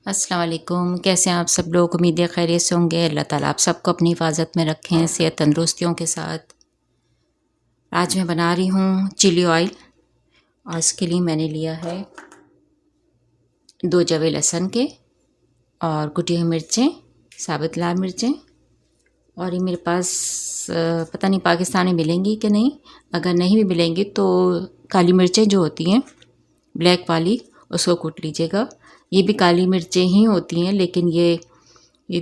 अस्सलाम वालेकुम। कैसे हैं आप सब लोग? उम्मीद है खैरियत से होंगे। अल्लाह ताला आप सबको अपनी हिफाजत में रखें, सेहत तंदुरुस्तियों के साथ। आज मैं बना रही हूँ चिली ऑयल और इसके लिए मैंने लिया है 2 जवे लहसुन के और कुटी हुई मिर्चें, साबुत लाल मिर्चें। और ये मेरे पास पता नहीं पाकिस्तानी मिलेंगी कि नहीं। अगर नहीं भी मिलेंगी तो काली मिर्चें जो होती हैं ब्लैक वाली, उसको कूट लीजिएगा। ये भी काली मिर्चें ही होती हैं, लेकिन ये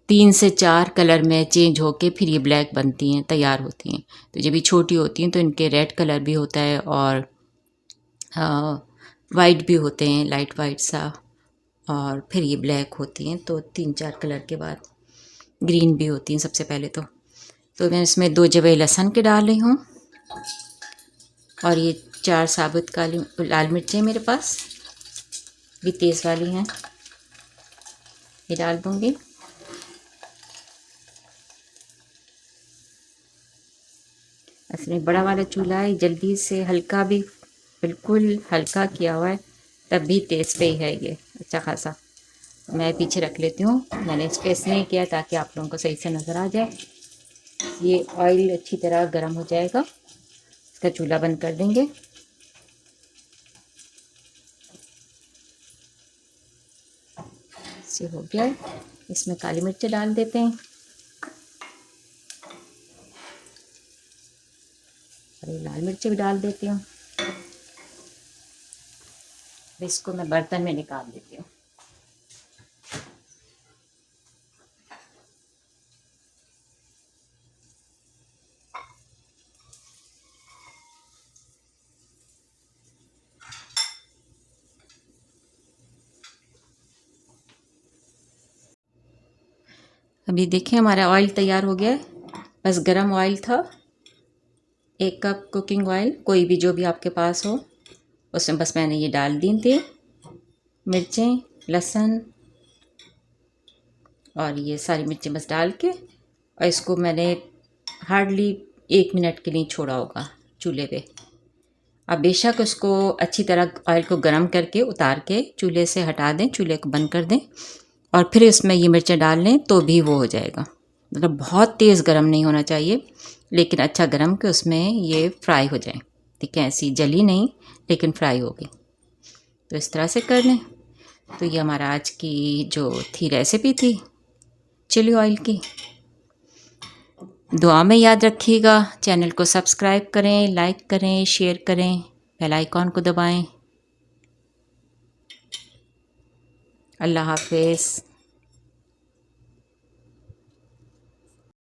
3 से 4 कलर में चेंज होके फिर ये ब्लैक बनती हैं, तैयार होती हैं। तो जब ये छोटी होती हैं तो इनके रेड कलर भी होता है और वाइट भी होते हैं, लाइट वाइट सा, और फिर ये ब्लैक होती हैं। तो 3-4 कलर के बाद ग्रीन भी होती हैं सबसे पहले तो मैं इसमें 2 जवे लहसुन के डाल रही हूँ और ये 4 साबुत काली लाल मिर्चें मेरे पास भी तेज़ वाली हैं, ये डाल दूँगी। इसमें बड़ा वाला चूल्हा है, जल्दी से हल्का भी, बिल्कुल हल्का किया हुआ है, तब भी तेज़ पे ही है ये अच्छा खासा। मैं पीछे रख लेती हूँ, मैंने इसको इसलिए किया ताकि आप लोगों को सही से नज़र आ जाए। ये ऑयल अच्छी तरह गर्म हो जाएगा, इसका चूल्हा बंद कर देंगे। से हो गया है, इसमें काली मिर्च डाल देते हैं और ये लाल मिर्च भी डाल देती हूँ। इसको मैं बर्तन में निकाल देती हूँ। अभी देखिए हमारा ऑयल तैयार हो गया है, बस गरम ऑयल था। 1 कप कुकिंग ऑयल, कोई भी जो भी आपके पास हो, उसमें बस मैंने ये डाल दी थी मिर्चें, लहसुन और ये सारी मिर्चें बस डाल के, और इसको मैंने हार्डली 1 मिनट के लिए छोड़ा होगा चूल्हे पे। अब बेशक उसको अच्छी तरह ऑयल को गर्म करके उतार के चूल्हे से हटा दें, चूल्हे को बंद कर दें और फिर इसमें ये मिर्चें डाल लें तो भी वो हो जाएगा। मतलब बहुत तेज़ गर्म नहीं होना चाहिए, लेकिन अच्छा गर्म के उसमें ये फ्राई हो जाए। ठीक है, ऐसी जली नहीं लेकिन फ्राई होगी। तो इस तरह से कर लें। तो ये हमारा आज की जो थी रेसिपी थी चिली ऑयल की। दुआ में याद रखिएगा, चैनल को सब्सक्राइब करें, लाइक करें, शेयर करें, बेल आइकॉन को दबाएं। अल्लाह हाफिज़।